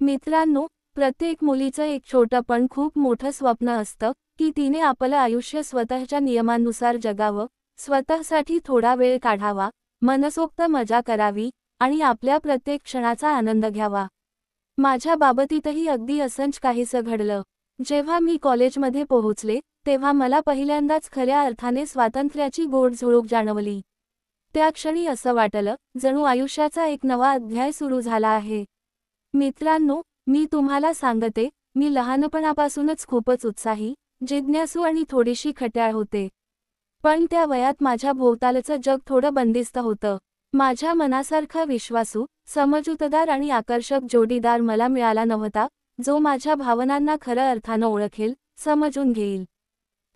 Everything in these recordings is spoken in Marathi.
मित्रांनो, प्रत्येक मुलीचं एक छोटं पण खूप मोठं स्वप्न असतं की तिने आपलं आयुष्य स्वतःच्या नियमांनुसार जगावं, स्वतःसाठी थोडा वेळ काढावा, मनसोक्त मजा करावी आणि आपल्या प्रत्येक क्षणाचा आनंद घ्यावा. माझ्या बाबतीतही अगदी असंच काहीसं घडलं. जेव्हा मी कॉलेजमध्ये पोहोचले, तेव्हा मला पहिल्यांदाच खऱ्या अर्थाने स्वातंत्र्याची गोड झुळूक जाणवली. त्या क्षणी असं वाटलं, जणू आयुष्याचा एक नवा अध्याय सुरू झाला आहे. मित्रांनो, मी तुम्हाला सांगते, मी लहानपणापासूनच खूपच उत्साही, जिज्ञासू आणि थोडीशी खट्याळ होते. पण त्या वयात माझ्या भोवतालचं जग थोडं बंदिस्त होतं. माझ्या मनासारखा विश्वासू, समजूतदार आणि आकर्षक जोडीदार मला मिळाला नव्हता, जो माझ्या भावनांना खऱ्या अर्थानं ओळखेल, समजून घेईल.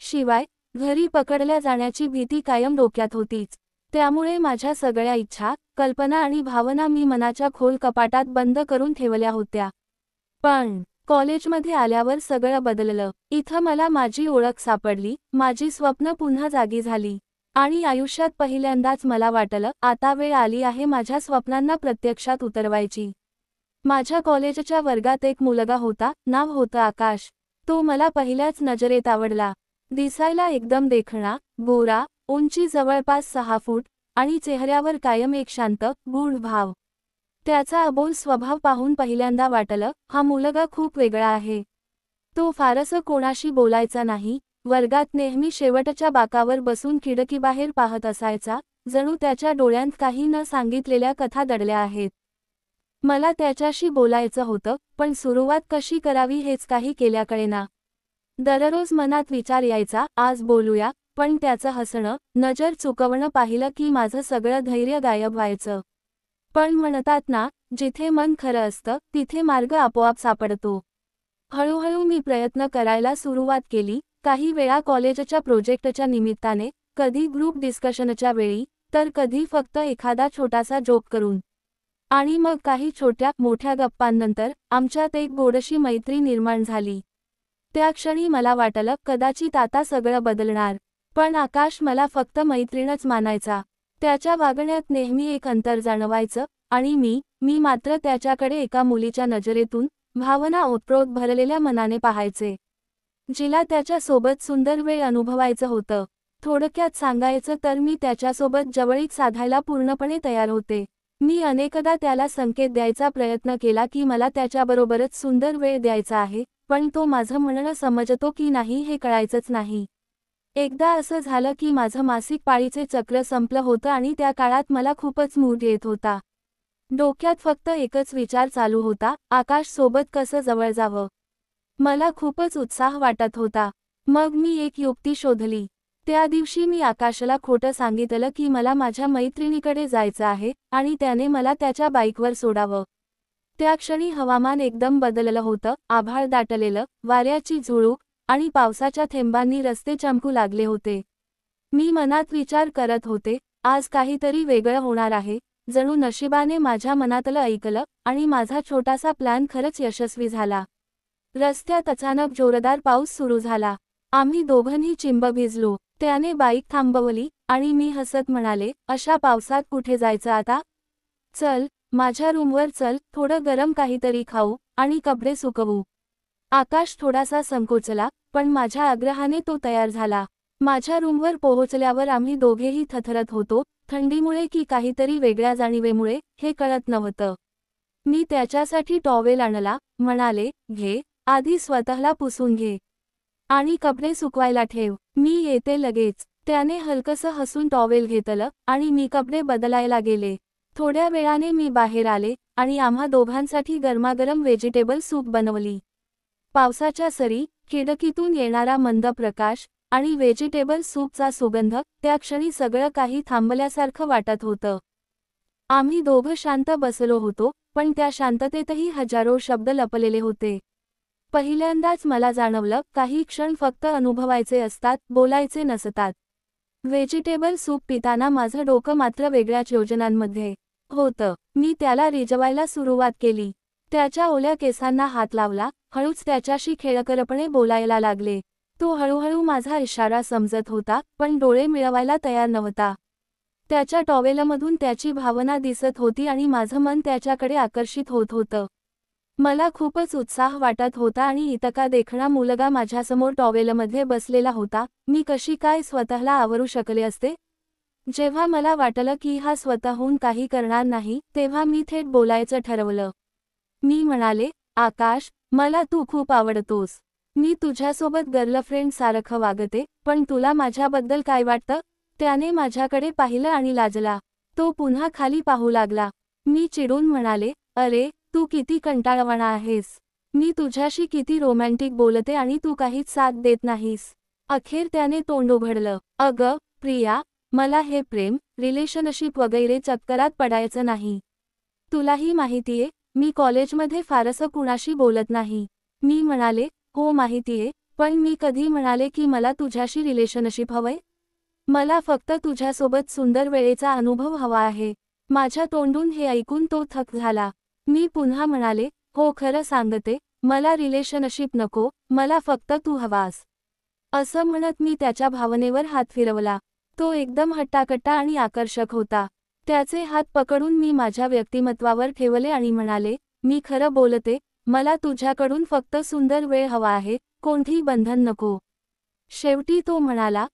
शिवाय, घरी पकडल्या जाण्याची भीती कायम डोक्यात होतीच. त्यामुळे माझ्या सगळ्या इच्छा, कल्पना आणि भावना मी मनाच्या खोल कपाटात बंद करून ठेवल्या होत्या. पण कॉलेजमध्ये आल्यावर सगळं बदललं. इथं मला माझी ओळख सापडली, माझी स्वप्न पुन्हा जागी झाली. आणि आयुष्यात पहिल्यांदाच मला वाटलं, आता वेळ आली आहे माझ्या स्वप्नांना प्रत्यक्षात उतरवायची. माझ्या कॉलेजच्या वर्गात एक मुलगा होता, नाव होतं आकाश. तो मला पहिल्याच नजरेत आवडला. दिसायला एकदम देखणा, गोरा, उंची जवळपास 6 फूट आणि चेहऱ्यावर कायम एक शांत, गूढ भाव. त्याचा अबोल स्वभाव पाहून पहिल्यांदा वाटलं, हा मुलगा खूप वेगळा आहे. तो फारसं कोणाशी बोलायचा नाही, वर्गात नेहमी शेवटच्या बाकावर बसून खिडकीबाहेर पाहत असायचा, जणू त्याच्या डोळ्यांत काही न सांगितलेल्या कथा दडल्या आहेत. मला त्याच्याशी बोलायचं होतं, पण सुरुवात कशी करावी हेच काही केल्या कळेना. दररोज मनात विचार यायचा, आज बोलूया, पण त्याचं हसणं, नजर चुकवणं पाहिलं की माझं सगळं धैर्य गायब व्हायचं. पण म्हणतात ना, जिथे मन खरं असतं, तिथे मार्ग आपोआप सापडतो. हळूहळू मी प्रयत्न करायला सुरुवात केली, काही वेळा कॉलेजच्या प्रोजेक्टच्या निमित्ताने, कधी ग्रुप डिस्कशनच्या वेळी, तर कधी फक्त एखादा छोटासा जोक करून. आणि मग काही छोट्या मोठ्या गप्पांनंतर आमच्यात एक गोडशी मैत्री निर्माण झाली. त्या क्षणी मला वाटलं, कदाचित आता सगळं बदलणार. पण आकाश मला फक्त मैत्रीणच मानायचा. त्याच्या वागण्यात नेहमी एक अंतर जाणवायचं, आणि मी मात्र त्याच्याकडे एका मुलीच्या नजरेतून, भावना ओतप्रोत भरलेल्या मनाने पाहायचे. जिला त्याच्यासोबत सुंदर वेळ अनुभवायचं होतं. थोडक्यात सांगायचं तर मी त्याच्यासोबत जवळीक साधायला पूर्णपणे तयार होते. मी अनेकदा त्याला संकेत द्यायचा प्रयत्न केला की मला त्याच्याबरोबरच सुंदर वेळ द्यायचा आहे, पण तो माझं म्हणणं समजतो की नाही हे कळायचंच नाही. एकदा असं झालं की माझं मासिक पाळीचे चक्र संपलं होतं आणि त्या काळात मला खूपच मूड येत होता. डोक्यात फक्त एकच विचार चालू होता, आकाश सोबत कसं जवळ जावं. मला खूपच उत्साह वाटत होता. मग मी एक युक्ती शोधली. त्या दिवशी मी आकाशला खोटं सांगितलं की मला माझ्या मैत्रिणीकडे जायचं आहे आणि त्याने मला त्याच्या बाईकवर सोडावं. त्या क्षणी हवामान एकदम बदललं होतं, आभाळ दाटलेलं, वाऱ्याची झुळूक आणि पावसाच्या थेंबांनी रस्ते चमकू लागले होते. मी मनात विचार करत होते, आज काहीतरी वेगळं होणार आहे, जणू नशिबाने माझ्या मनातलं ऐकलं आणि माझा छोटासा प्लॅन खरंच यशस्वी झाला. रस्त्यात अचानक जोरदार पाऊस सुरू झाला. आम्ही दोघंही चिंब भिजलो. त्याने बाईक थांबवली आणि मी हसत म्हणाले, अशा पावसात कुठे जायचं आता? चल, माझ्या रूमवर चल, थोडं गरम काहीतरी खाऊ आणि कपडे सुकवू. आकाश थोडासा संकोचला, पण माझ्या आग्रहाने तो तयार झाला. माझ्या रूमवर पोहोचल्यावर आम्ही दोघेही थरथरत होतो, थंडीमुळे की काहीतरी वेगळ्या जाणीवेमुळे, हे कळत नव्हतं. मी त्याच्यासाठी टॉवेल आणला, म्हणाले, घे, आधी स्वतःला पुसून घे. आणि कपडे सुकवायला ठेव, मी येते लगेच. त्याने हलकसं हसून टॉवेल घेतलं आणि मी कपडे बदलायला गेले. थोड्या वेळाने मी बाहेर आले आणि आम्हा दोघांसाठी गरमागरम व्हेजिटेबल सूप बनवली. पावसाच्या सरी, खिडकीतून येणारा मंद प्रकाश आणि व्हेजिटेबल सूपचा सुगंध, त्या क्षणी सगळं काही थांबल्यासारखं वाटत होतं. आम्ही दोघं शांत बसलो होतो, पण त्या शांततेतही हजारो शब्द लपलेले होते. पहिल्यांदाच मला जाणवलं, काही क्षण फक्त अनुभवायचे असतात, बोलायचे नसतात. व्हेजिटेबल सूप पिताना माझं डोकं मात्र वेगळ्याच योजनांमध्ये होतं. मी त्याला रिजवायला सुरुवात केली. त्याच्या ओल्या केसांना हात लावला, हळूच त्याच्याशी खेळकरपणे बोलायला लागले. तो हळूहळू माझा इशारा समजत होता, पण डोळे मिळवायला तयार नव्हता. त्याच्या टॉवेलमधून त्याची भावना दिसत होती आणि माझं मन त्याच्याकडे आकर्षित होत होतं. मला खूपच उत्साह वाटत होता आणि इतका देखणा मुलगा माझ्यासमोर टॉवेलमध्ये बसलेला होता. मी कशी काय स्वतःला आवरू शकले असते? जेव्हा मला वाटलं की हा स्वतःहून काही करणार नाही, तेव्हा मी थेट बोलायचं ठरवलं. मी म्हणाले, आकाश, मला तू खूप आवडतोस. मी तुझ्यासोबत गर्लफ्रेंड सारखं वागते, पण तुला माझ्याबद्दल काय वाटतं? त्याने माझ्याकडे पाहिलं आणि लाजला. तो पुन्हा खाली पाहू लागला. मी चिडून म्हणाले, अरे, तू किती कंटाळवाणा आहेस. मी तुझ्याशी किती रोमॅन्टिक बोलते आणि तू काहीच साथ देत नाहीस. अखेर त्याने तोंड उघडलं. अगं, प्रिया, मला हे प्रेम, रिलेशनशिप वगैरे चक्करात पडायचं नाही. तुलाही माहितीये, मी कॉलेजमध्ये फारसं कुणाशी बोलत नाही. मी म्हणाले, हो माहितीये, पण मी कधी म्हणाले की मला तुझ्याशी रिलेशनशिप हवंय? मला फक्त तुझ्यासोबत सुंदर वेळेचा अनुभव हवा आहे. माझ्या तोंडून हे ऐकून तो थक्क झाला. मी पुन्हा म्हणाले, हो खरं सांगते, मला रिलेशनशिप नको, मला फक्त तू हवास. असं म्हणत मी त्याच्या भावनेवर हात फिरवला. तो एकदम हट्टाकट्टा आणि आकर्षक होता. त्याचे हात पकडून मी माझ्या व्यक्तिमत्वावर ठेवले आणि म्हणाले, मी खरं बोलते, मला तुझ्याकडून फक्त सुंदर वेळ हवा आहे, कोणतीही बंधन नको. शेवटी तो म्हणाला,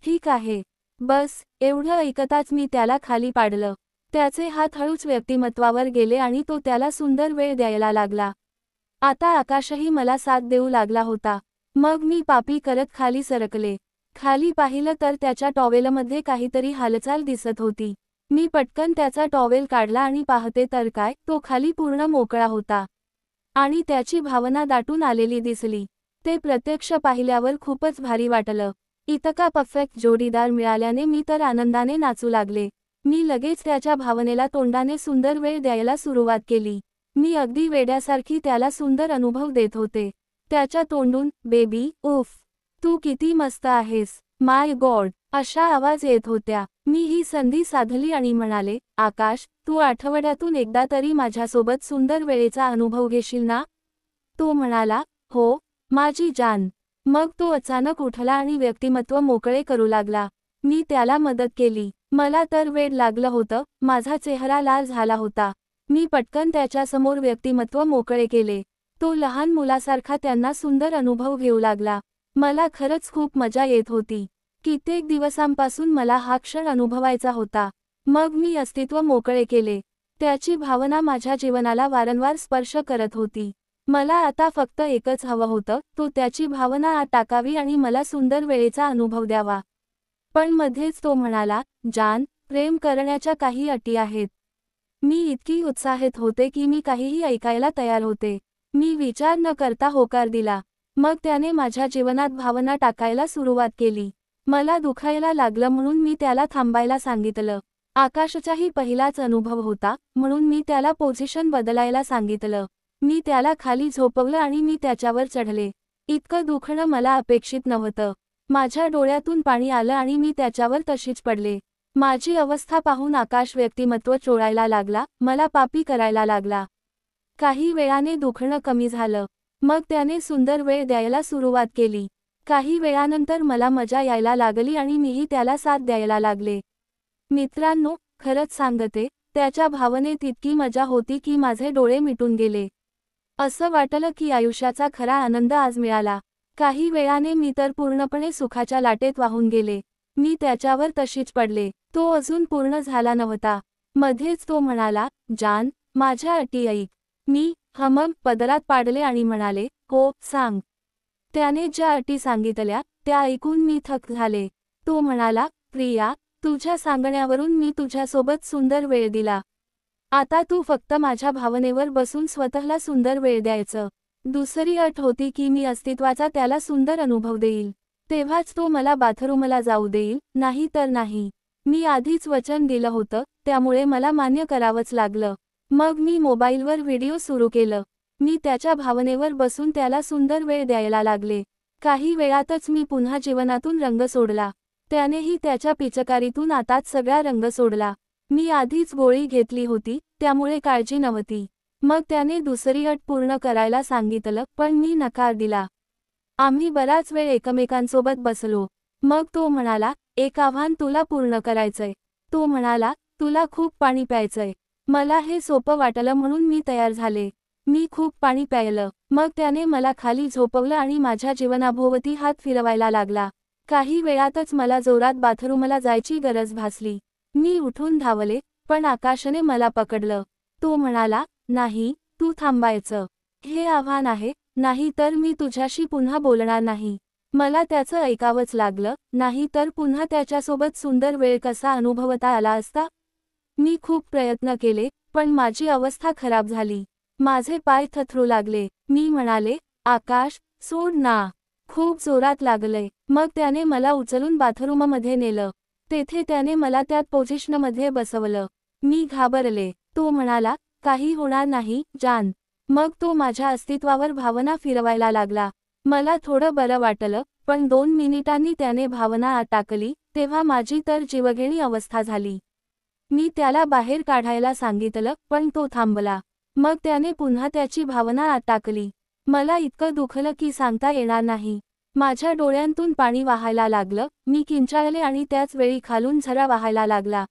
ठीक आहे. बस, एवढं ऐकताच मी त्याला खाली पाडलं. त्याचे हात हळूच व्यक्तिमत्वावर गेले आणि तो त्याला सुंदर वेळ द्यायला लागला. आता आकाशही मला साथ देऊ लागला होता. मग मी पापी करत खाली सरकले. खाली पाहिलं तर त्याच्या टॉवेलमध्ये काहीतरी हालचाल दिसत होती. मी पटकन त्याचा टॉवेल काढला आणि पाहते तर काय, तो खाली पूर्ण मोकळा होता. आणि त्याची भावना दाटून आलेली दिसली. ते प्रत्यक्ष पाहिल्यावर खूपच भारी वाटलं. इतका परफेक्ट जोडीदार मिळाल्याने मी तर आनंदाने नाचू लागले. मी लगेच त्याच्या भावनेला तोंडाने सुंदर वेळ द्यायला सुरुवात केली. मी अगदी वेड्यासारखी त्याला सुंदर अनुभव देत होते. त्याच्या तोंडून, बेबी, उफ, तू किती मस्त आहेस, माय गॉड, अशा आवाज येत होत्या. मी ही संधी साधली आणि म्हणाले, आकाश, तू आठवड्यातून एकदा तरी माझ्यासोबत सुंदर वेळेचा अनुभव घेशील ना? तो म्हणाला, हो, माझी जान. मग तो अचानक उठला आणि व्यक्तिमत्व मोकळे करू लागला. मी त्याला मदत केली. मला तर वेड लागलं होतं, माझा चेहरा लाल झाला होता. मी पटकन त्याच्यासमोर व्यक्तिमत्व मोकळे केले. तो लहान मुलासारखा त्यांना सुंदर अनुभव घेऊ लागला. मला खरंच खूप मजा येत होती. कित्येक दिवसांपासून मला हा क्षण अनुभवायचा होता. मग मी अस्तित्व मोकळे केले. त्याची भावना माझ्या जीवनाला वारंवार स्पर्श करत होती. मला आता फक्त एकच हवं होतं, तो त्याची भावना आत टाकावी आणि मला सुंदर वेळेचा अनुभव द्यावा. पण मध्येच तो म्हणाला, जान, प्रेम करण्याच्या काही अटी आहेत. मी इतकी उत्साहित होते की मी काहीही ऐकायला तयार होते. मी विचार न करता होकार दिला. मग त्याने माझ्या जीवनात भावना टाकायला सुरुवात केली. मला दुखायला लागलं म्हणून मी त्याला थांबायला सांगितलं. आकाशचाही पहिलाच अनुभव होता, म्हणून मी त्याला पोझिशन बदलायला सांगितलं. मी त्याला खाली झोपवलं आणि मी त्याच्यावर चढले. इतकं दुखणं मला अपेक्षित नव्हतं. माझ्या डोळ्यातून पाणी आलं आणि मी त्याच्यावर तशीच पडले. माझी अवस्था पाहून आकाश व्यक्तिमत्व चोळायला लागला, मला पापी करायला लागला. काही वेळाने दुखणं कमी झालं. मग त्याने सुंदर वेळ द्यायला सुरुवात केली. काही वेळानंतर मला मजा यायला लागली आणि मीही त्याला साथ द्यायला लागले. मित्रांनो, खरंच सांगते, त्याच्या भावनेत इतकी मजा होती की माझे डोळे मिटून गेले. असं वाटलं की आयुष्याचा खरा आनंद आज मिळाला. काही वेळाने मी तर पूर्णपणे सुखाच्या लाटेत वाहून गेले. मी त्याच्यावर तशीच पडले. तो अजून पूर्ण झाला नव्हता. मध्येच तो म्हणाला, जान, माझ्या अटी ऐक. मी पदरात पाडले आणि म्हणाले, हो, सांग. त्याने ज्या अटी सांगितल्या, त्या ऐकून मी थक्क झाले. तो म्हणाला, प्रिया, तुझ्या सांगण्यावरून मी तुझ्यासोबत सुंदर वेळ दिला. आता तू फक्त माझ्या भावनेवर बसून स्वतःला सुंदर वेळ द्यायचं. दुसरी अट होती की मी अस्तित्वाचा त्याला सुंदर अनुभव देईल. तेव्हाच तो मला बाथरूमला जाऊ देईल, नाही तर नाही. मी आधीच वचन दिलं होतं, त्यामुळे मला मान्य करावंच लागलं. मग मी मोबाईलवर व्हिडिओ सुरू केलं. मी त्याच्या भावनेवर बसून त्याला सुंदर वेळ द्यायला लागले. काही वेळातच मी पुन्हा जीवनातून रंग सोडला. त्यानेही त्याच्या पिचकारीतून आताच सगळा रंग सोडला. मी आधीच गोळी घेतली होती, त्यामुळे काळजी नव्हती. मग त्याने दुसरी अट पूर्ण करायला सांगितलं, पण मी नकार दिला. आम्ही बराच वेळ एकमेकांसोबत बसलो. मग तो म्हणाला, एक आव्हान तुला पूर्ण करायचंय. तो म्हणाला, तुला खूप पाणी प्यायचंय. मला हे सोपं वाटलं म्हणून मी तयार झाले. मी खूप पाणी प्यायलं. मग त्याने मला खाली झोपवलं आणि माझ्या जीवनाभोवती हात फिरवायला लागला. काही वेळातच मला जोरात बाथरूमला जायची गरज भासली. मी उठून धावले, पण आकाशने मला पकडलं. तो म्हणाला, नाही, तू थांबायचं. हे आव्हान आहे, नाही तर मी तुझ्याशी पुन्हा बोलणार नाही. मला त्याचं ऐकावंच लागलं, नाही तर पुन्हा त्याच्यासोबत सुंदर वेळ कसा अनुभवता आला असता. मी खूप प्रयत्न केले, पण माझी अवस्था खराब झाली. माझे पाय थरथरू लागले. मी म्हणाले, आकाश, सोड ना. खूप जोरात लागलंय. मग त्याने मला उचलून बाथरूममध्ये नेलं. तेथे त्याने मला त्यात पोझिशनमध्ये बसवलं. मी घाबरले. तो म्हणाला, काही होणार नाही, जान. मग तो माझ्या अस्तित्वावर भावना फिरवायला लागला. मला थोडं बरं वाटलं, पण 2 मिनिटांनी त्याने भावना आत टाकली, तेव्हा माझी तर जीवघेणी अवस्था झाली. मी त्याला बाहेर काढायला सांगितलं, पण तो थांबला. मग त्याने पुन्हा त्याची भावना आत टाकली. मला इतकं दुखलं की सांगता येणार नाही. माझ्या डोळ्यांतून पाणी वाहायला लागलं. मी किंचाळले आणि त्याच वेळी खालून झरा वाहायला लागला.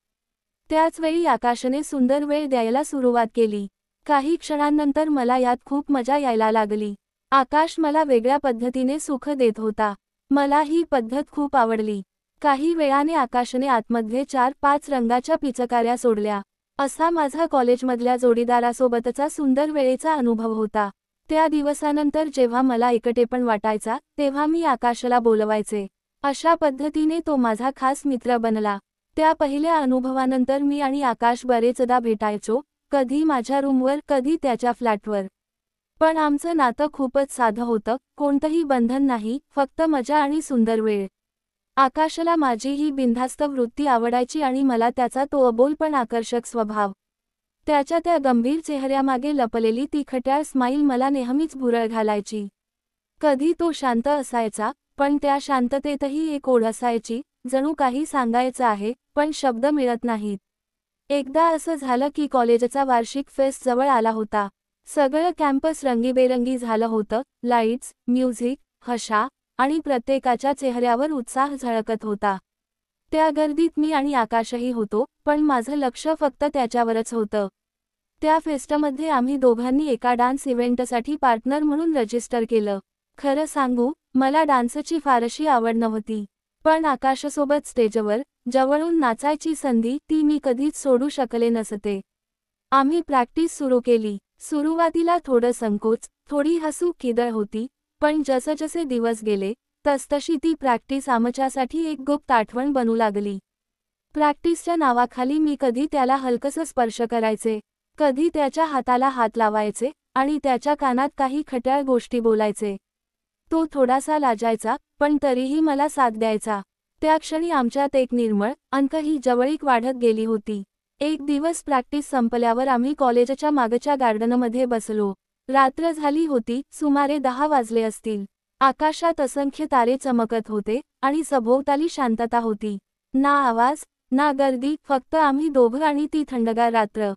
त्याच वेळी आकाशने सुंदर वेळ द्यायला सुरुवात केली. काही क्षणांनंतर मला यात खूप मजा यायला लागली. आकाश मला वेगळ्या पद्धतीने सुख देत होता. मला ही पद्धत खूप आवडली. काही वेळाने आकाशने आतमध्ये 4-5 रंगाच्या पिचकाऱ्या सोडल्या. असा माझा कॉलेजमधल्या जोडीदारासोबतचा सुंदर वेळेचा अनुभव होता. त्या दिवसानंतर जेव्हा मला एकटेपण वाटायचा, तेव्हा मी आकाशला बोलवायचे. अशा पद्धतीने तो माझा खास मित्र बनला. त्या पहिल्या अनुभवानंतर मी आणि आकाश बरेचदा भेटायचो, कधी माझ्या रूमवर, कधी त्याच्या फ्लॅटवर. पण आमचं नातं खूपच साधं होतं, कोणतंही बंधन नाही, फक्त मजा आणि सुंदर वेळ. आकाशला माझी ही बिनधास्त वृत्ती आवडायची आणि मला त्याचा तो अबोल पण आकर्षक स्वभाव. त्याच्या त्या गंभीर चेहऱ्यामागे लपलेली ती खट्याळ स्माईल मला नेहमीच भुरळ घालायची. कधी तो शांत असायचा, पण त्या शांततेतही एक ओढ असायची, जणू काही सांगायचं आहे, पण शब्द मिळत नाहीत. एकदा असं झालं की कॉलेजचा वार्षिक फेस्ट जवळ आला होता. सगळं कॅम्पस रंगीबेरंगी झालं होतं, लाईट्स, म्युझिक, हशा, आणि प्रत्येकाच्या चेहऱ्यावर उत्साह झळकत होता. त्या गर्दीत मी आणि आकाशही होतो, पण माझं लक्ष फक्त त्याच्यावरच होतं. त्या फेस्टमध्ये आम्ही दोघांनी एका डान्स इव्हेंटसाठी पार्टनर म्हणून रजिस्टर केलं. खरं सांगू, मला डान्सची फारशी आवड नव्हती. पण आकाशसोबत स्टेजवर, जवळून नाचायची संधी, ती मी कधीच सोडू शकले नसते. आम्ही प्रॅक्टिस सुरू केली. सुरुवातीला थोडं संकोच, थोडी हसू खिदळ होती, पण जसजसे दिवस गेले, तसतशी ती प्रॅक्टिस आमच्यासाठी एक गुप्त आठवण बनू लागली. प्रॅक्टिसच्या नावाखाली मी कधी त्याला हलकसं स्पर्श करायचे, कधी त्याच्या हाताला हात लावायचे, आणि त्याच्या कानात काही खट्याळ गोष्टी बोलायचे. तो थोडासा लाजायचा, पण तरीही मला साथ द्यायचा. त्या क्षणी आमच्यात एक निर्मळ, अंतही जवळीक वाढत गेली होती. एक दिवस प्रॅक्टिस संपल्यावर आम्ही कॉलेजच्या मागच्या गार्डनमध्ये बसलो. रात्र झाली होती, सुमारे 10 वाजले असतील. आकाशात असंख्य तारे चमकत होते, आणि सभोवताली शांतता होती. ना आवाज, ना गर्दी, फक्त आम्ही दोघं आणि ती थंडगार रात्र.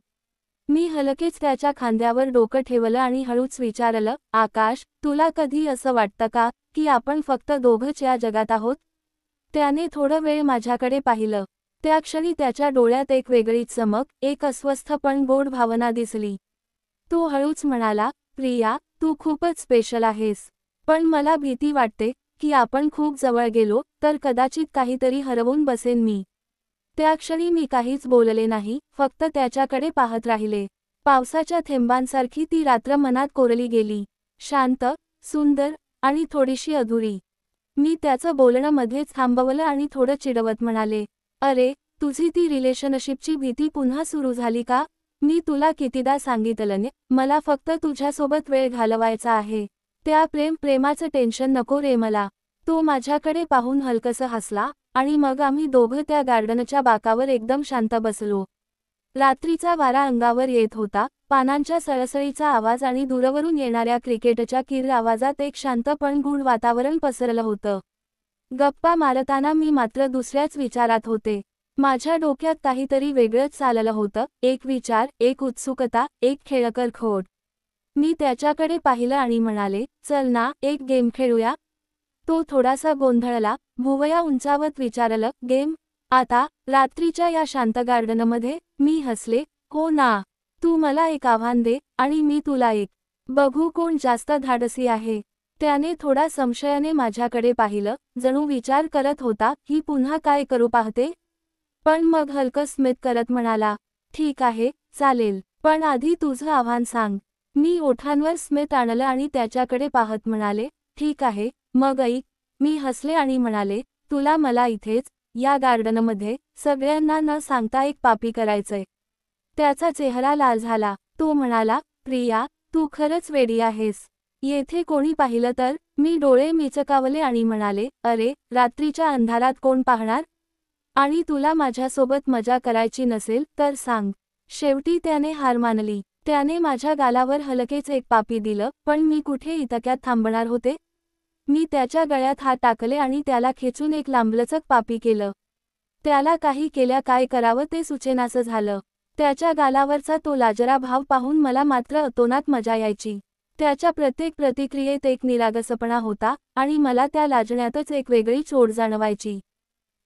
मी हलकेच त्याच्या खांद्यावर डोकं ठेवलं आणि हळूच विचारलं, आकाश, तुला कधी असं वाटतं का, की आपण फक्त दोघंच या जगात आहोत? त्याने थोडं वेळ माझ्याकडे पाहिलं. त्या क्षणी त्याच्या डोळ्यात एक वेगळीच चमक, एक अस्वस्थ पण गोड भावना दिसली. तो हळूच म्हणाला, प्रिया, तू खूपच स्पेशल आहेस. पण मला भीती वाटते, की आपण खूप जवळ गेलो, तर कदाचित काहीतरी हरवून बसेन मी. त्या क्षणी मी काहीच बोलले नाही, फक्त त्याच्याकडे पाहत राहिले. पावसाच्या थेंबांसारखी ती रात्र मनात कोरली गेली. शांत, सुंदर, आणि थोडीशी अधुरी. मी त्याचं बोलणं मध्येच थांबवलं आणि थोडं चिडवत म्हणाले, अरे, तुझी ती रिलेशनशिपची भीती पुन्हा सुरू झाली का? मी तुला कितीदा सांगितलं ने, मला फक्त तुझ्यासोबत वेळ घालवायचा आहे. त्या प्रेमाचं टेन्शन नको रे मला. तो माझ्याकडे पाहून हलकसं हसला, आणि मग आम्ही दोघं त्या गार्डनच्या बाकावर एकदम शांत बसलो. रात्रीचा वारा अंगावर येत होता, पानांच्या सळसळीचा आवाज आणि दूरवरून येणाऱ्या क्रिकेटच्या किर्र आवाजात एक शांत पण गूढ वातावरण पसरलं होतं. गप्पा मारताना मी मात्र दुसऱ्याच विचारात होते. माझ्या डोक्यात काहीतरी वेगळंच चाललं होतं, एक विचार, एक उत्सुकता, एक खेळकर खोड. मी त्याच्याकडे पाहिलं आणि म्हणाले, चल ना, एक गेम खेळूया. तो थोडासा गोंधळला, भुवया उंचावत विचारलं, गेम? आता, रात्रीच्या या शांत गार्डनमध्ये? मी हसले, हो ना. तू मला एक आव्हान दे, आणि मी तुला एक. बघू कोण जास्त धाडसी आहे. त्याने थोडा संशयाने माझ्याकडे पाहिलं, जणू विचार करत होता, ही पुन्हा काय करू पाहते? पण मग हलकं स्मित करत म्हणाला, ठीक आहे, चालेल, पण आधी तुझं आव्हान सांग. मी ओठांवर स्मित आणलं आणि त्याच्याकडे पाहत म्हणाले, ठीक आहे, मग ऐक. मी हसले आणि म्हणाले, तुला मला इथेच, या गार्डनमध्ये, सगळ्यांना न सांगता एक पापी करायचंय. त्याचा चेहरा लाल झाला. तो म्हणाला, प्रिया, तू खरंच वेडी आहेस. येथे कोणी पाहिलं तर? मी डोळे मिचकावले आणि म्हणाले, अरे, रात्रीच्या अंधारात कोण पाहणार? आणि तुला माझ्यासोबत मजा करायची नसेल तर सांग. शेवटी त्याने हार मानली. त्याने माझ्या गालावर हलकेच एक पापी दिलं, पण मी कुठे इतक्यात थांबणार होते? मी त्याच्या गळ्यात हात टाकले आणि त्याला खेचून एक लांबलचक पापी केलं. त्याला काही केल्या काय करावं ते सुचेनासं झालं. त्याच्या गालावरचा तो लाजरा भाव पाहून मला मात्र अतोनात मजा यायची. त्याच्या प्रत्येक प्रतिक्रियेत एक निरागसपणा होता आणि मला त्या लाजण्यातच एक वेगळीच ओढ जाणवायची.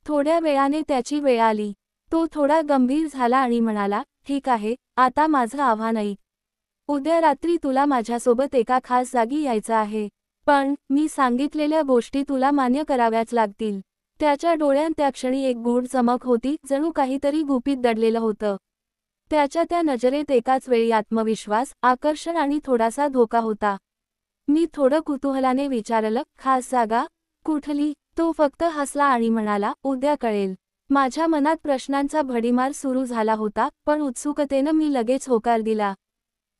थोड्या वेळाने त्याची वेळ आली. तो थोडा गंभीर झाला आणि म्हणाला, ठीक आहे, आता माझं आव्हान ऐक. उद्या रात्री तुला माझ्यासोबत एका खास जागी यायचं आहे. पण मी सांगितलेल्या गोष्टी तुला मान्य कराव्याच लागतील. त्याच्या डोळ्यांत त्या क्षणी एक गूढ चमक होती, जणू काहीतरी गुपित दडलेलं होतं. त्याच्या त्या नजरेत एकाच वेळी आत्मविश्वास, आकर्षण आणि थोडासा धोका होता. मी थोडं कुतूहलाने विचारलं, खास जागा? कुठली? तो फक्त हसला आणि म्हणाला, उद्या कळेल. माझ्या मनात प्रश्नांचा भडीमार सुरू झाला होता, पण उत्सुकतेनं मी लगेच होकार दिला.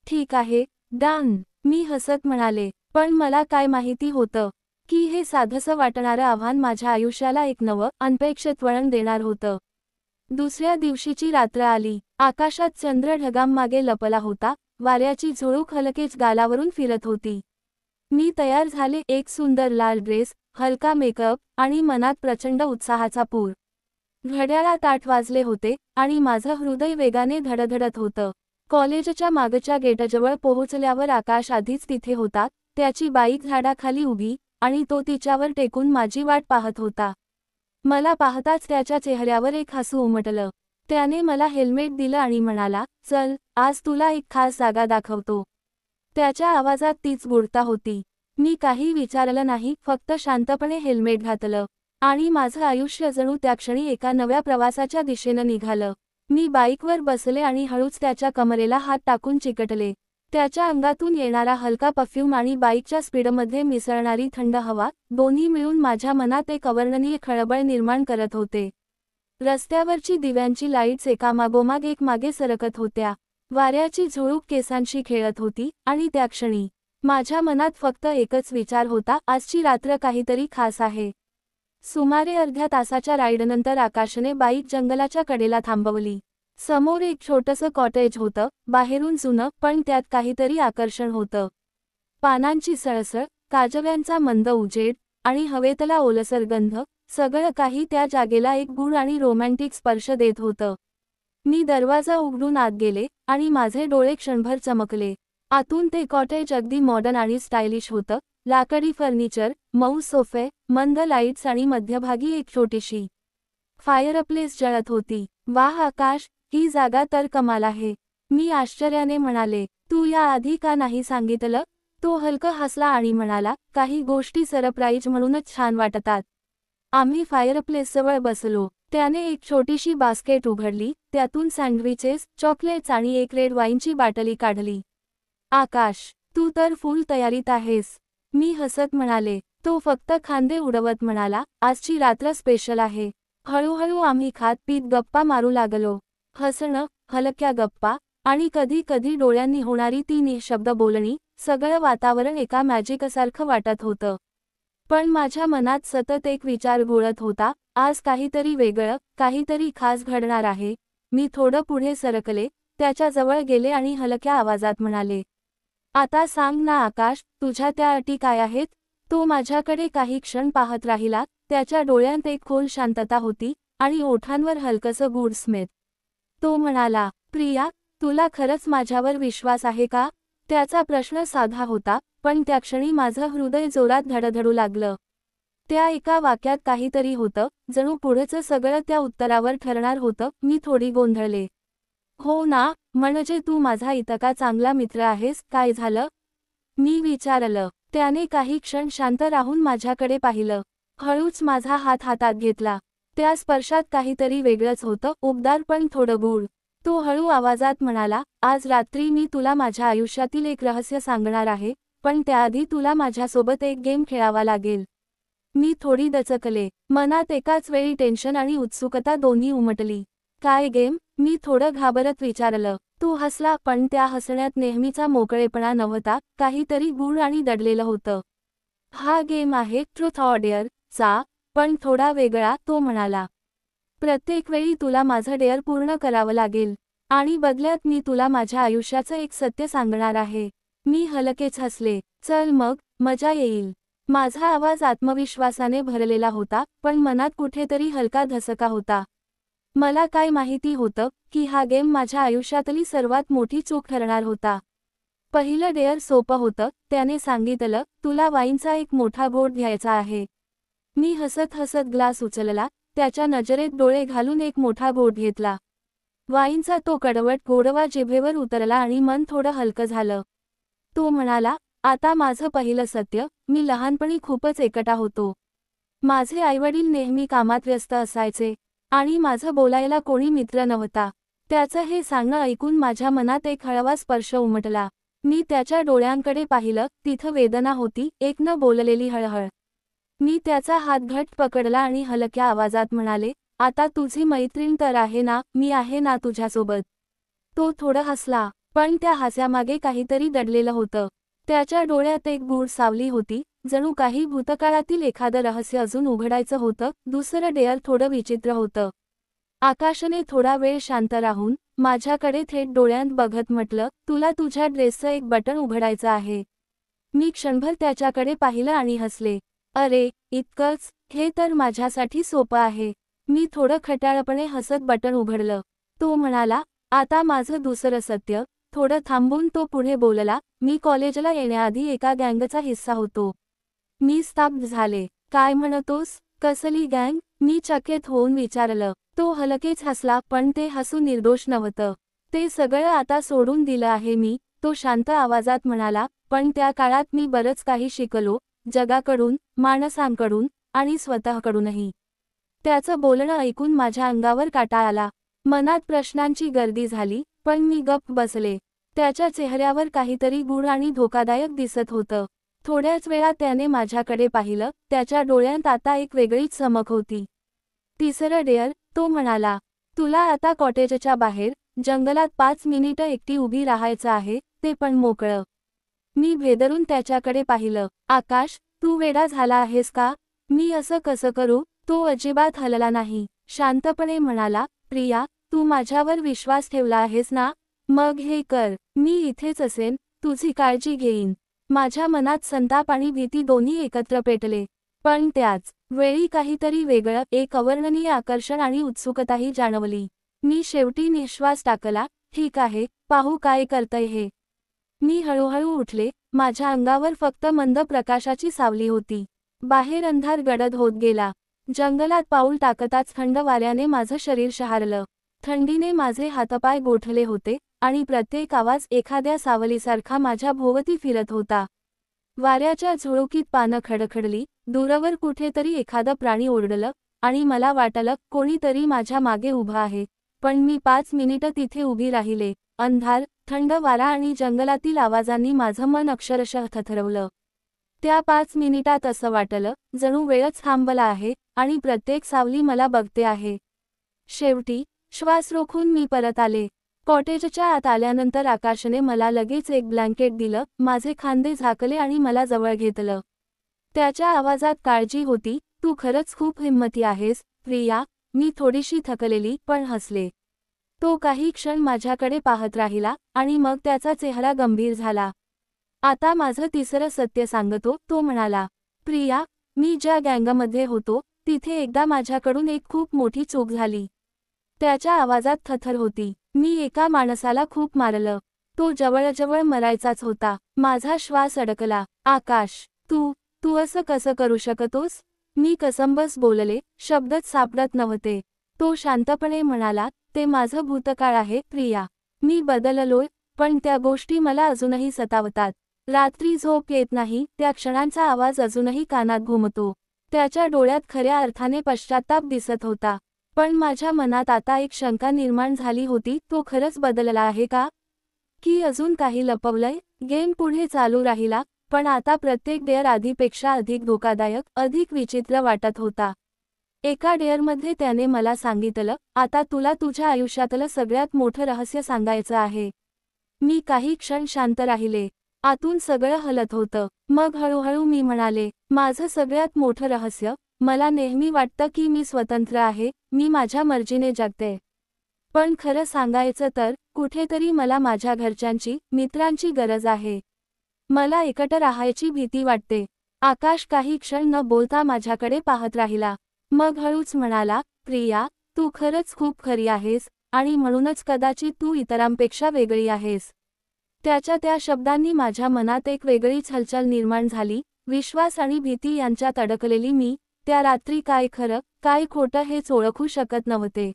ठीक आहे, डन. मी हसत म्हणाले, पण मला काय माहिती होतं की हे साधंसं वाटणारं आव्हान माझ्या आयुष्याला एक नवं, अनपेक्षित वळण देणार होतं. दुसऱ्या दिवशीची रात्र आली. आकाशात चंद्र ढगांमागे लपला होता, वाऱ्याची झुळूक हलकेच गालावरून फिरत होती. मी तयार झाले, एक सुंदर लाल ड्रेस, हलका मेकअप आणि मनात प्रचंड उत्साहाचा पूर. घड्याळात 8 वाजले होते आणि माझं हृदय वेगाने धडधडत होतं. कॉलेजच्या मागच्या गेटजवळ पोहोचल्यावर आकाश आधीच तिथे होता, त्याची बाईक झाडाखाली उभी, आणि तो तिच्यावर टेकून माझी वाट पाहत होता. मला पाहताच त्याच्या चेहऱ्यावर एक हसू उमटलं. त्याने मला हेल्मेट दिलं आणि म्हणाला, चल, आज तुला एक खास जागा दाखवतो. त्याच्या आवाजात तीच गूढता होती. मी काही विचारलं नाही, फक्त शांतपणे हेल्मेट घातलं. आणि माझं आयुष्य जणू त्या क्षणी एका नव्या प्रवासाच्या दिशेनं निघालं. मी बाईकवर बसले आणि हळूच त्याच्या कमरेला हात टाकून चिकटले. त्याच्या अंगातून येणारा हलका परफ्यूम आणि बाईकच्या स्पीडमध्ये मिसळणारी थंड हवा, दोन्ही मिळून माझ्या मनात एक अवर्णनीय खळबळ निर्माण करत होते. रस्त्यावरची दिव्यांची लाईट्स एकामागोमाग एक मागे सरकत होत्या. वाऱ्याची झुळूक केसांशी खेळत होती आणि त्या क्षणी माझ्या मनात फक्त एकच विचार होता, आजची रात्र काहीतरी खास आहे. सुमारे अर्ध्या तासाच्या राईडनंतर आकाशने बाईक जंगलाच्या कडेला थांबवली. समोर एक छोटंसं कॉटेज होतं, बाहेरून जुनं, पण त्यात काहीतरी आकर्षण होतं. पानांची सळसळ, काजव्यांचा मंद उजेड आणि हवेतला ओलसर गंध, सगळं काही त्या जागेला एक गूढ आणि रोमॅन्टिक स्पर्श देत होतं. मी दरवाजा उघडून आत गेले आणि माझे डोळे क्षणभर चमकले. आतून ते कॉटेज अगदी मॉडर्न आणि स्टायलिश होतं. लाकडी फर्निचर, मऊ सोफे, मंद लाईट्स आणि मध्यभागी एक छोटीशी फायरप्लेस जळत होती. वाह आकाश, ही जागा तर कमाल आहे. मी आश्चर्याने म्हणाले, तू या आधी का नाही सांगितलं? तो हलकं हसला आणि म्हणाला, काही गोष्टी सरप्राईज म्हणूनच छान वाटतात. आम्ही फायरप्लेसजवळ बसलो. त्याने एक छोटीशी बास्केट उघडली, त्यातून सँडविचेस, चॉकलेट्स आणि एक रेड वाईनची बाटली काढली. आकाश, तू तर फुल तयारीत आहेस. मी हसत म्हणाले. तो फक्त खांदे उडवत म्हणाला, आजची रात्र स्पेशल आहे. हळूहळू आम्ही खात पीत गप्पा मारू लागलो. हसणं, हलक्या गप्पा आणि कधी कधी डोळ्यांनी होणारी ती निःशब्द बोलणी, सगळं वातावरण एका मॅजिकसारखं वाटत होतं. पण माझ्या मनात सतत एक विचार घोळत होता, आज काहीतरी वेगळं, काहीतरी खास घडणार आहे. मी थोडं पुढे सरकले, त्याच्या जवळ गेले आणि हलक्या आवाजात म्हणाले, आता सांग ना आकाश, तुझ्या त्या अटी काय आहेत? तो माझ्याकडे काही क्षण पाहत राहिला, त्याच्या डोळ्यांत एक खोल शांतता होती आणि ओठांवर हलकसं गूढ स्मित. तो म्हणाला, प्रिया, तुला खरंच माझ्यावर विश्वास आहे का? त्याचा प्रश्न साधा होता, पण त्या क्षणी माझं हृदय जोरात धडधडू लागलं. त्या एका वाक्यात काहीतरी होतं, जणू पुढचं सगळं त्या उत्तरावर ठरणार होतं. मी थोडी गोंधळले. हो ना, म्हणजे तू माझा इतका चांगला मित्र आहेस. काय झालं? मी विचारलं. त्याने काही क्षण शांत राहून माझ्याकडे पाहिलं. हळूच माझा हात हातात घेतला. त्या स्पर्शात काहीतरी वेगळंच होतं, उबदार पण थोडं गूढ. तो हळू आवाजात म्हणाला, आज रात्री मी तुला माझ्या आयुष्यातील एक रहस्य सांगणार आहे, पण त्याआधी तुला माझ्यासोबत एक गेम खेळावा लागेल. मी थोडी दचकले. मनात एकाच वेळी टेन्शन आणि उत्सुकता दोन्ही उमटली. काय गेम? मी थोडं घाबरत विचारलं. तो हसला, पण त्या हसण्यात नेहमीचा मोकळेपणा नव्हता, काहीतरी गूढ आणि दडलेलं होतं. हा गेम आहे ट्रुथ ऑर डेअर चा, पण थोडा वेगळा, तो म्हणाला. प्रत्येक वेळी तुला माझं डेअर पूर्ण करावं लागेल, आणि बदल्यात मी तुला माझ्या आयुष्याचं एक सत्य सांगणार आहे. मी हलकेच हसले. चल मग, मजा येईल. माझा आवाज आत्मविश्वासाने भरलेला होता, पण मनात कुठेतरी हलका धसका होता. मला काय माहिती होतं की हा गेम माझ्या आयुष्यातली सर्वात मोठी चूक ठरणार होता. पहिलं डेअर सोपं होतं. त्याने सांगितलं, तुला वाईनचा एक मोठा घोट घ्यायचा आहे. मी हसत हसत ग्लास उचलला, त्याच्या नजरेत डोळे घालून एक मोठा घोट घेतला. वाईनचा तो कडवट गोडवा जिभेवर उतरला आणि मन थोडं हलकं झालं. तो म्हणाला, आता माझं पहिलं सत्य, मी लहानपणी खूपच एकटा होतो. माझे आईवडील नेहमी कामात व्यस्त असायचे, आणि माझं बोलायला कोणी मित्र नव्हता. त्याचं हे सांगणं ऐकून माझ्या मनात एक हळवा स्पर्श उमटला. मी त्याच्या डोळ्यांकडे पाहिलं, तिथं वेदना होती, एक न बोललेली हळहळ. मी त्याचा हात घट्ट पकडला आणि हलक्या आवाजात म्हणाले, आता तुझी मैत्रीण तर आहे ना, मी आहे ना तुझ्यासोबत. तो थोडं हसला, पण त्या हास्यामागे काहीतरी दडलेलं होतं. त्याच्या डोळ्यात एक गूढ सावली होती, जणू काही भूतकाळातील एखादं रहस्य अजून उघडायचं होतं. दुसरं डेअर थोडं विचित्र होतं. आकाशने थोडा वेळ शांत राहून माझ्याकडे थेट डोळ्यांत बघत म्हटलं, तुला तुझ्या ड्रेसचं एक बटन उघडायचं आहे. मी क्षणभर त्याच्याकडे पाहिलं आणि हसले. अरे, इतकंच? हे तर माझ्यासाठी सोपं आहे. मी थोडं खट्याळपणे हसत बटन उघडलं. तो म्हणाला, आता माझं दुसरं सत्य. थोडं थांबून तो पुढे बोलला, मी कॉलेजला येण्याआधी एका गँगचा हिस्सा होतो. मी स्तब्ध झाले. काय म्हणतोस? कसली गँग? मी चकित होऊन विचारलं. तो हलकेच हसला, पण ते हसू निर्दोष नव्हतं. ते सगळं आता सोडून दिलं आहे मी, तो शांत आवाजात म्हणाला, पण त्या काळात मी बरंच काही शिकलो, जगाकडून, माणसांकडून, आणि स्वतःकडूनही. त्याचं बोलणं ऐकून माझ्या अंगावर काटा आला. मनात प्रश्नांची गर्दी झाली, पण मी गप्प बसले. त्याच्या चेहऱ्यावर काहीतरी गूढ आणि धोकादायक दिसत होतं. थोड्याच वेळात त्याने माझ्याकडे पाहिलं, त्याच्या डोळ्यांत आता एक वेगळीच चमक होती. तिसरं डेअर, तो म्हणाला, तुला आता कॉटेजच्या बाहेर, जंगलात 5 मिनिटं एकटी उभी राहायचं आहे, ते पण मोकळं. मी भेदरून त्याच्याकडे पाहिलं. आकाश, तू वेडा झाला आहेस का? मी असं कसं करू? तो अजिबात हलला नाही. शांतपणे म्हणाला, प्रिया, तू माझ्यावर विश्वास ठेवला आहेस ना? मग हे कर. मी इथेच असेन, तुझी काळजी घेईन. माझ्या मनात संताप आणि भीती दोन्ही एकत्र पेटले. पण त्याच वेळी काहीतरी वेगळं, एक अवर्णनीय आकर्षण आणि उत्सुकताही जाणवली. मी शेवटी निश्वास टाकला, ठीक आहे, पाहू काय करतंय हे. मी हळूहळू उठले. माझ्या अंगावर फक्त मंद प्रकाशाची सावली होती. बाहेर अंधार गडद होत गेला. जंगलात पाऊल टाकताच थंड वाऱ्याने माझं शरीर शहारलं. थंडीने माझे हातपाय गोठले होते, आणि प्रत्येक आवाज एखाद्या सावलीसारखा माझ्या भोवती फिरत होता. वाऱ्याच्या झुळुकीत पानं खडखडली, दूरवर कुठेतरी एखादं प्राणी ओरडलं, आणि मला वाटलं, कोणीतरी माझ्या मागे उभा आहे. पण मी 5 मिनिटं तिथे उभी राहिले. अंधार, थंड वारा आणि जंगलातील आवाजांनी माझं मन अक्षरशः थरथरवलं. त्या 5 मिनिटात असं वाटलं, जणू वेळच थांबला आहे, आणि प्रत्येक सावली मला बघते आहे. शेवटी, श्वास रोखून मी परत आले. कॉटेजच्या आत आल्यानंतर आकाशने मला लगेच एक ब्लँकेट दिलं, माझे खांदे झाकले आणि मला जवळ घेतलं. त्याच्या आवाजात काळजी होती, तू खरंच खूप हिम्मती आहेस, प्रिया. मी थोडीशी थकलेली, पण हसले. तो काही क्षण माझ्याकडे पाहत राहिला, आणि मग त्याचा चेहरा गंभीर झाला. आता माझं तिसरं सत्य सांगतो, तो म्हणाला. प्रिया, मी ज्या गँगमध्ये होतो, तिथे एकदा माझ्याकडून एक खूप मोठी चूक झाली. त्याच्या आवाजात थरथर होती. मी एका माणसाला खूप मारलं. तो जवळजवळ मरायचाच होता. माझा श्वास अडकला. आकाश, तू असं कसं करू शकतोस? मी कसंबस बोलले, शब्दच सापडत नव्हते. तो शांतपणे म्हणाला, ते माझं भूतकाळ आहे, प्रिया. मी बदललोय, पण त्या गोष्टी मला अजूनही सतावतात. रात्री झोप येत नाही, त्या क्षणांचा आवाज अजूनही कानात घुमतो. त्याच्या डोळ्यात खऱ्या अर्थाने पश्चात्ताप दिसत होता. पण माझ्या मनात आता एक शंका निर्माण झाली होती, तो खरंच बदलला आहे का? की अजून काही लपवलंय? गेम पुढे चालू राहिला, पण आता प्रत्येक डेअर आधीपेक्षा अधिक धोकादायक, अधिक विचित्र वाटत होता. एका डेअरमध्ये त्याने मला सांगितलं, आता तुला तुझ्या आयुष्यातलं सगळ्यात मोठं रहस्य सांगायचं आहे. मी काही क्षण शांत राहिले. आतून सगळं हलत होतं. मग हळूहळू मी म्हणाले, माझं सगळ्यात मोठं रहस्य, मला नेहमी वाटतं की मी स्वतंत्र आहे, मी माझ्या मर्जीने जगते. पण खरं सांगायचं तर, कुठेतरी मला माझ्या घरच्यांची, मित्रांची गरज आहे. मला एकटं राहायची भीती वाटते. आकाश काही क्षण न बोलता माझ्याकडे पाहत राहिला. मग हळूच म्हणाला, प्रिया, तू खरंच खूप खरी आहेस, आणि म्हणूनच कदाचित तू इतरांपेक्षा वेगळी आहेस. त्याच्या त्या शब्दांनी माझ्या मनात एक वेगळीच हलचल निर्माण झाली. विश्वास आणि भीती यांच्यात अडकलेली मी, त्या रात्री काय खरं, काय खोटं हेच ओळखू शकत नव्हते.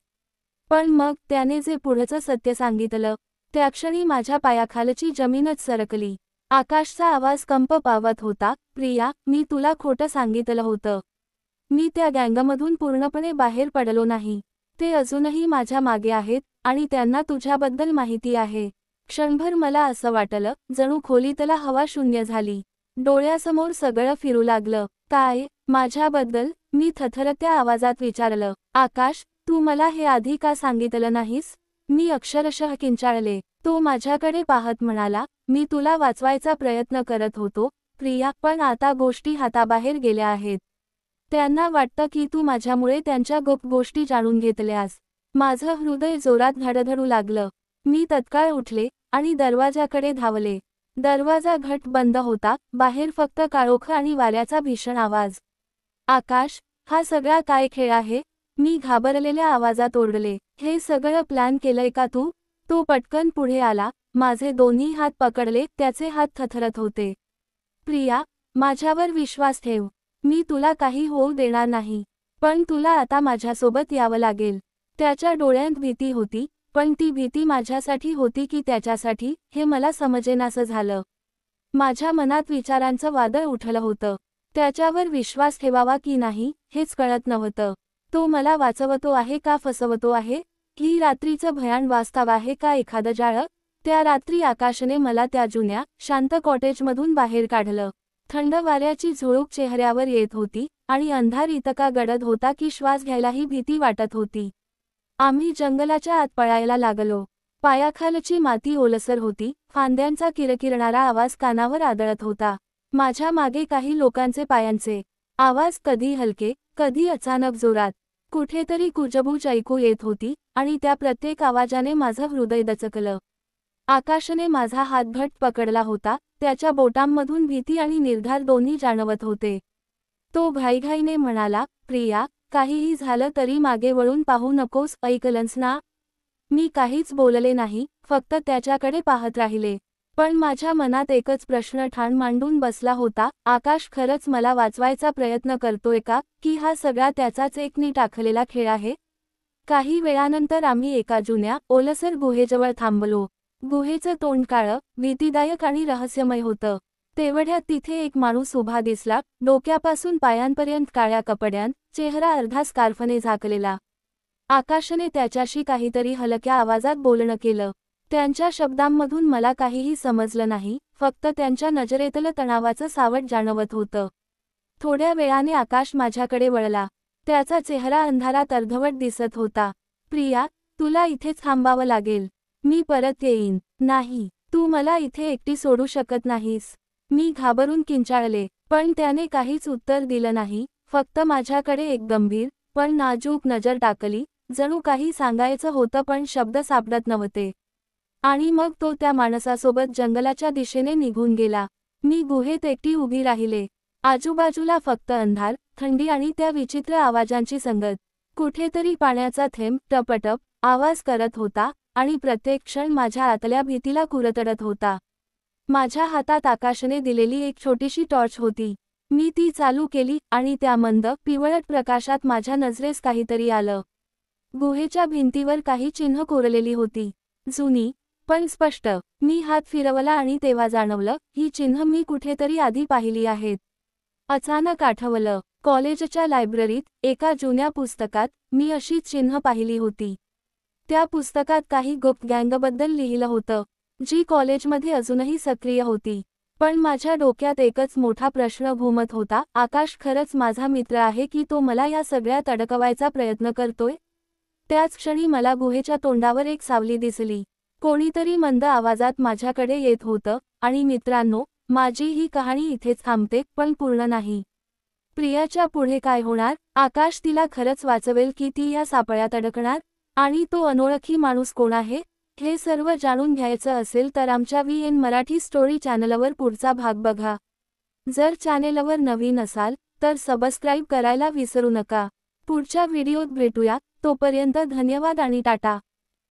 पण मग त्याने जे पुढचं सत्य सांगितलं, त्या क्षणी माझ्या पायाखालची जमीनच सरकली. आकाशचा आवाज कंप पावत होता, प्रिया, मी तुला खोटं सांगितलं होतं. मी त्या गँगमधून पूर्णपणे बाहेर पडलो नाही. ते अजूनही माझ्या मागे आहेत, आणि त्यांना तुझ्याबद्दल माहिती आहे. क्षणभर मला असं वाटलं, जणू खोलीतला हवा शून्य झाली. डोळ्यासमोर सगळं फिरू लागलं. काय? माझ्याबद्दल? मी थरथरत्या आवाजात विचारलं. आकाश, तू मला हे आधी का सांगितलं नाहीस? मी अक्षरशः किंचाळले. तो माझ्याकडे पाहत म्हणाला, मी तुला वाचवायचा प्रयत्न करत होतो, प्रिया, पण आता गोष्टी हाताबाहेर गेल्या आहेत. त्यांना वाटतं की तू माझ्यामुळे त्यांच्या गुप्त गोष्टी जाणून घेतल्यास. माझं हृदय जोरात धडधडू लागलं. मी तत्काळ उठले, आणि दरवाजाकडे धावले. दरवाजा घट्ट बंद होता, बाहेर फक्त काळोख आणि वाऱ्याचा भीषण आवाज. आकाश, हा सगळा काय खेळ आहे? मी घाबरलेल्या आवाजात ओरडले. हे सगळं प्लॅन केलंय का तू? तो पटकन पुढे आला, माझे दोन्ही हात पकडले, त्याचे हात थरथरत होते. प्रिया, माझ्यावर विश्वास ठेव. मी तुला काही होऊ देणार नाही. पण तुला आता माझ्यासोबत यावं लागेल. त्याच्या डोळ्यांत भीती होती, पण ती भीती माझ्यासाठी होती की त्याच्यासाठी, हे मला समजेनासं झालं. माझ्या मनात विचारांचं वादळ उठलं होतं. त्याच्यावर विश्वास ठेवावा की नाही, हेच कळत नव्हतं. तो मला वाचवतो आहे का फसवतो आहे? ही रात्रीचं भयान वास्तव आहे का एखादं जाळं? त्या रात्री आकाशने मला त्या जुन्या, शांत कॉटेजमधून बाहेर काढलं. थंड वाऱ्याची झुळूक चेहऱ्यावर येत होती, आणि अंधार इतका गडद होता की श्वास घ्यायलाही भीती वाटत होती. आम्ही जंगलाच्या आत पळायला लागलो. पायाखालची माती ओलसर होती, फांद्यांचा किरकिरणारा आवाज कानावर आदळत होता. माझ्या मागे काही लोकांचे पायांचे आवाज, कधी हलके, कधी अचानक जोरात. कुठेतरी कुजबूज ऐकू येत होती, आणि त्या प्रत्येक आवाजाने माझं हृदय दचकलं. आकाशने माझा हात घट्ट पकडला होता, त्याच्या बोटांमधून भीती आणि निर्धार दोन्ही जाणवत होते. तो घाईघाईने म्हणाला, प्रिया, काहीही झालं तरी मागे वळून पाहू नकोस, ऐकलंस ना? मी काहीच बोलले नाही, फक्त त्याच्याकडे पाहत राहिले. पण माझ्या मनात एकच प्रश्न ठाण मांडून बसला होता, आकाश खरंच मला वाचवायचा प्रयत्न करतोय का, की हा सगळा त्याचाच एक नीट आखलेला खेळ आहे? काही वेळानंतर आम्ही एका जुन्या, ओलसर गुहेजवळ थांबलो. गुहेचं तोंड काळं, भीतीदायक आणि रहस्यमय होतं. तेवढ्यात तिथे एक माणूस उभा दिसला, डोक्यापासून पायांपर्यंत काळ्या कपड्यांत, चेहरा अर्धा स्कार्फने झाकलेला. आकाशने त्याच्याशी काहीतरी हलक्या आवाजात बोलणं केलं. त्यांच्या शब्दांमधून मला काहीही समजलं नाही, फक्त त्यांच्या नजरेतलं तणावाचं सावट जाणवत होतं. थोड्या वेळाने आकाश माझ्याकडे वळला. त्याचा चेहरा अंधारात अर्धवट दिसत होता. प्रिया, तुला इथेच थांबावं लागेल. मी परत येईन. नाही, तू मला इथे एकटी सोडू शकत नाहीस. मी घाबरून किंचाळले, पण त्याने काहीच उत्तर दिलं नाही, फक्त माझ्याकडे एक गंभीर, पण नाजूक नजर टाकली, जणू काही सांगायचं होतं पण शब्द सापडत नव्हते. आणि मग तो त्या माणसासोबत जंगलाच्या दिशेने निघून गेला. मी गुहेत एकटी उभी राहिले. आजूबाजूला फक्त अंधार, थंडी आणि त्या विचित्र आवाजांची संगत. कुठेतरी पाण्याचा थेंब टपटप आवाज करत होता, आणि प्रत्येक क्षण माझ्या आतल्या भीतीला कुरतडत होता. माझ्या हातात आकाशने दिलेली एक छोटीशी टॉर्च होती. मी ती चालू केली, आणि त्या मंद, पिवळट प्रकाशात माझ्या नजरेस काहीतरी आलं. गुहेच्या भिंतीवर काही चिन्ह कोरलेली होती. जुनी, पण स्पष्ट. मी हात फिरवला आणि तेव्हा जाणवलं, ही चिन्ह मी कुठेतरी आधी पाहिली आहेत. अचानक आठवलं, कॉलेजच्या लायब्ररीत, एका जुन्या पुस्तकात, मी अशीच चिन्ह पाहिली होती. त्या पुस्तकात काही गुप्त गँगबद्दल लिहिलं होतं, जी कॉलेजमध्ये अजूनही सक्रिय होती. पण माझ्या डोक्यात एकच मोठा प्रश्न घुमत होता, आकाश खरंच माझा मित्र आहे की तो मला या सगळ्यात अडकवायचा प्रयत्न करतोय? त्याच क्षणी मला गुहेच्या तोंडावर एक सावली दिसली. कोणीतरी मंद आवाजात माझ्याकडे येत होतं, आणि मित्रांनो, माझी ही कहाणी इथेच थांबते, पण पूर्ण नाही. प्रियाच्या पुढे काय होणार? आकाश तिला खरंच वाचवेल की ती या सापळ्यात अडकणार? आणि तो अनोळखी माणूस कोण आहे? हे सर्व जाणून घ्यायचं असेल तर आमच्या VN मराठी स्टोरी चॅनलवर पुढचा भाग बघा. जर चॅनेलवर नवीन असाल, तर सबस्क्राईब करायला विसरू नका. पुढच्या व्हिडिओत भेटूया, तोपर्यंत धन्यवाद आणि टाटा.